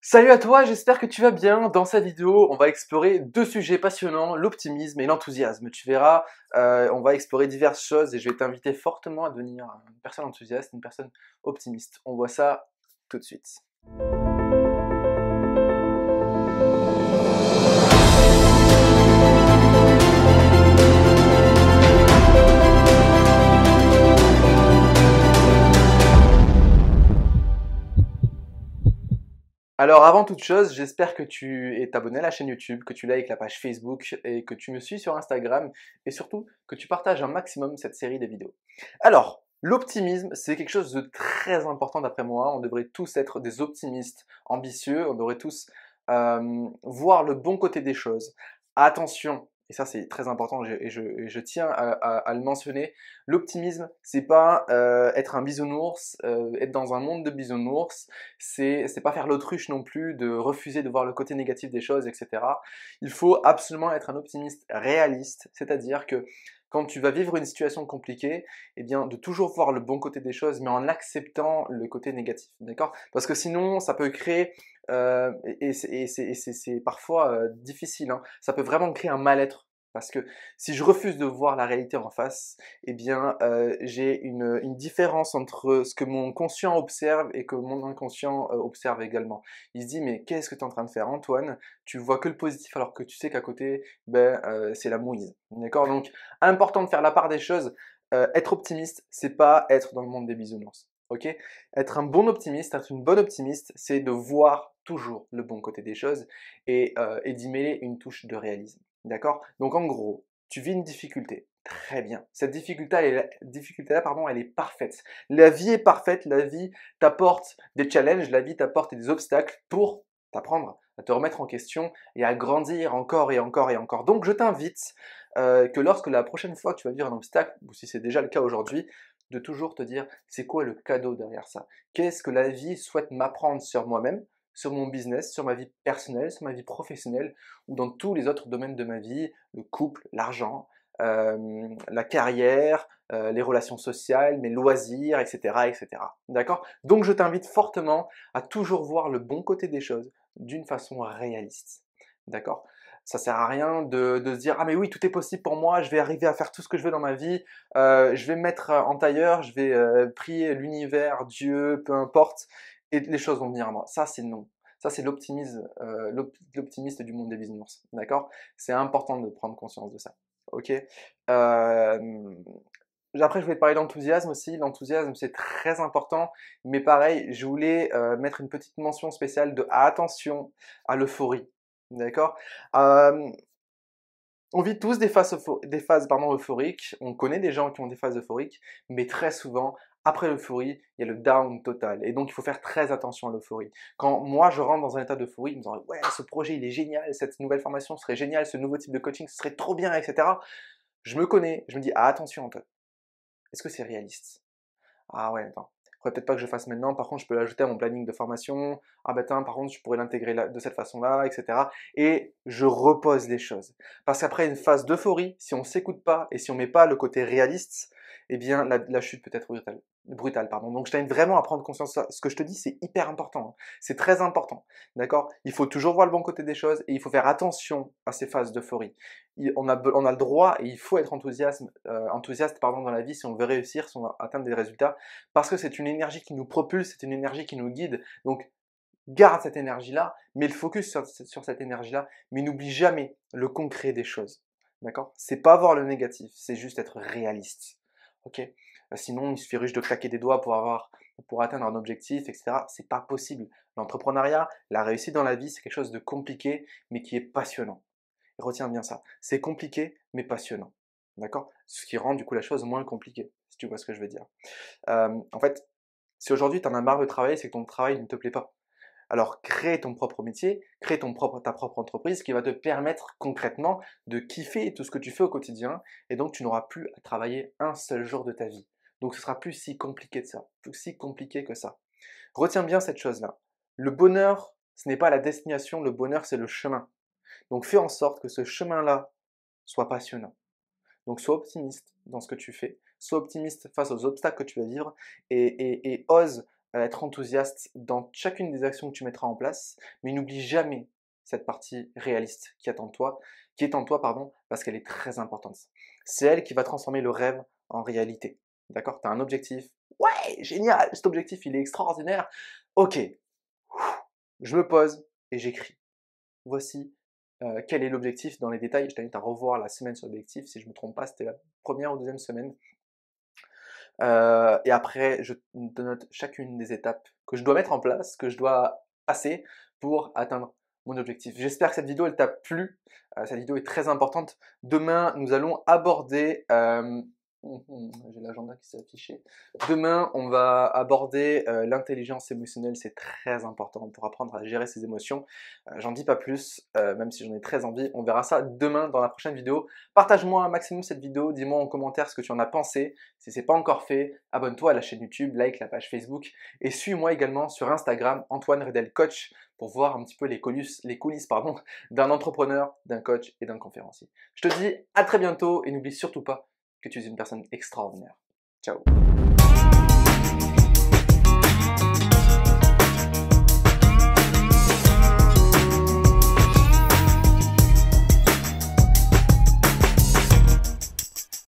Salut à toi, j'espère que tu vas bien. Dans cette vidéo, on va explorer deux sujets passionnants, l'optimisme et l'enthousiasme. Tu verras, on va explorer diverses choses et je vais t'inviter fortement à devenir une personne enthousiaste, une personne optimiste. On voit ça tout de suite. Alors avant toute chose, j'espère que tu es abonné à la chaîne YouTube, que tu likes la page Facebook et que tu me suis sur Instagram et surtout que tu partages un maximum cette série de vidéos. Alors, l'optimisme, c'est quelque chose de très important d'après moi. On devrait tous être des optimistes ambitieux, on devrait tous voir le bon côté des choses. Attention, et ça c'est très important et je tiens à le mentionner, l'optimisme, c'est pas être un bisounours, être dans un monde de bisounours, c'est pas faire l'autruche non plus, de refuser de voir le côté négatif des choses, etc. Il faut absolument être un optimiste réaliste, c'est-à-dire que quand tu vas vivre une situation compliquée, eh bien, de toujours voir le bon côté des choses, mais en acceptant le côté négatif, d'accord? Parce que sinon, ça peut créer, c'est parfois difficile, hein. Ça peut vraiment créer un mal-être. Parce que si je refuse de voir la réalité en face, eh bien, j'ai une différence entre ce que mon conscient observe et que mon inconscient observe également. Il se dit, mais qu'est-ce que tu es en train de faire, Antoine? Tu vois que le positif alors que tu sais qu'à côté, ben, c'est la mouise. D'accord? Donc, important de faire la part des choses. Être optimiste, c'est pas être dans le monde des bisounours. Ok? Être un bon optimiste, être une bonne optimiste, c'est de voir toujours le bon côté des choses et d'y mêler une touche de réalisme. D'accord? Donc en gros, tu vis une difficulté. Très bien. Cette difficulté-là, pardon, elle est parfaite. La vie est parfaite, la vie t'apporte des challenges, la vie t'apporte des obstacles pour t'apprendre à te remettre en question et à grandir encore et encore et encore. Donc je t'invite que lorsque la prochaine fois que tu vas vivre un obstacle, ou si c'est déjà le cas aujourd'hui, de toujours te dire c'est quoi le cadeau derrière ça? Qu'est-ce que la vie souhaite m'apprendre sur moi-même, sur mon business, sur ma vie personnelle, sur ma vie professionnelle ou dans tous les autres domaines de ma vie, le couple, l'argent, la carrière, les relations sociales, mes loisirs, etc. etc. D'accord? Donc je t'invite fortement à toujours voir le bon côté des choses d'une façon réaliste. D'accord? Ça sert à rien de se dire ah mais oui tout est possible pour moi, je vais arriver à faire tout ce que je veux dans ma vie, je vais me mettre en tailleur, je vais prier l'univers, Dieu, peu importe, et les choses vont venir à moi. Ça c'est non. Ça c'est l'optimisme, l'optimiste du monde des bisounours. D'accord? C'est important de prendre conscience de ça. Ok? Après, je voulais te parler d'enthousiasme aussi. L'enthousiasme, c'est très important. Mais pareil, je voulais mettre une petite mention spéciale de attention à l'euphorie. D'accord? Euh, on vit tous des phases pardon, euphoriques. On connaît des gens qui ont des phases euphoriques. Mais très souvent, après l'euphorie, il y a le down total. Et donc, il faut faire très attention à l'euphorie. Quand moi, je rentre dans un état d'euphorie, en me disant, ouais, ce projet, il est génial, cette nouvelle formation serait géniale, ce nouveau type de coaching, ce serait trop bien, etc. Je me connais, je me dis, ah, attention, Antoine. Est-ce que c'est réaliste? Ah ouais, attends. Faudrait peut-être pas que je fasse maintenant. Par contre, je peux l'ajouter à mon planning de formation. Ah bah tiens, par contre, je pourrais l'intégrer de cette façon-là, etc. Et je repose les choses. Parce qu'après une phase d'euphorie, si on s'écoute pas et si on met pas le côté réaliste, eh bien la chute peut être brutale. Brutale, pardon. Donc je t'invite vraiment à prendre conscience de ça. Ce que je te dis, c'est hyper important, hein. C'est très important. D'accord? Il faut toujours voir le bon côté des choses et il faut faire attention à ces phases d'euphorie. On a le droit et il faut être enthousiaste pardon, dans la vie si on veut réussir, si on veut atteindre des résultats, parce que c'est une énergie qui nous propulse, c'est une énergie qui nous guide. Donc garde cette énergie-là, mets le focus sur cette énergie-là, mais n'oublie jamais le concret des choses. D'accord? C'est pas voir le négatif, c'est juste être réaliste. Ok? Sinon, il suffit juste de claquer des doigts pour atteindre un objectif, etc. C'est pas possible. L'entrepreneuriat, la réussite dans la vie, c'est quelque chose de compliqué, mais qui est passionnant. Retiens bien ça. C'est compliqué, mais passionnant. D'accord? Ce qui rend du coup la chose moins compliquée, si tu vois ce que je veux dire. En fait, si aujourd'hui tu en as marre de travailler, c'est que ton travail ne te plaît pas. Alors crée ton propre métier, crée ta propre entreprise qui va te permettre concrètement de kiffer tout ce que tu fais au quotidien et donc tu n'auras plus à travailler un seul jour de ta vie. Donc ce sera plus si compliqué de ça, plus si compliqué que ça. Retiens bien cette chose-là. Le bonheur, ce n'est pas la destination, le bonheur c'est le chemin. Donc fais en sorte que ce chemin-là soit passionnant. Donc sois optimiste dans ce que tu fais, sois optimiste face aux obstacles que tu vas vivre et ose être enthousiaste dans chacune des actions que tu mettras en place, mais n'oublie jamais cette partie réaliste qui est en toi, pardon, parce qu'elle est très importante. C'est elle qui va transformer le rêve en réalité. D'accord? Tu as un objectif. Ouais, génial, cet objectif, il est extraordinaire. Ok, je me pose et j'écris. Voici quel est l'objectif dans les détails. Je t'invite à revoir la semaine sur l'objectif. Si je ne me trompe pas, c'était la première ou deuxième semaine. Et après, je te note chacune des étapes que je dois mettre en place, que je dois passer pour atteindre mon objectif. J'espère que cette vidéo, elle t'a plu. Cette vidéo est très importante. Demain, nous allons aborder... j'ai l'agenda qui s'est affiché. Demain, on va aborder l'intelligence émotionnelle. C'est très important pour apprendre à gérer ses émotions. J'en dis pas plus, même si j'en ai très envie. On verra ça demain dans la prochaine vidéo. Partage-moi un maximum cette vidéo. Dis-moi en commentaire ce que tu en as pensé. Si ce n'est pas encore fait, abonne-toi à la chaîne YouTube, like la page Facebook et suis-moi également sur Instagram, Antoine Redel Coach, pour voir un petit peu les coulisses d'un entrepreneur, d'un coach et d'un conférencier. Je te dis à très bientôt et n'oublie surtout pas que tu es une personne extraordinaire. Ciao.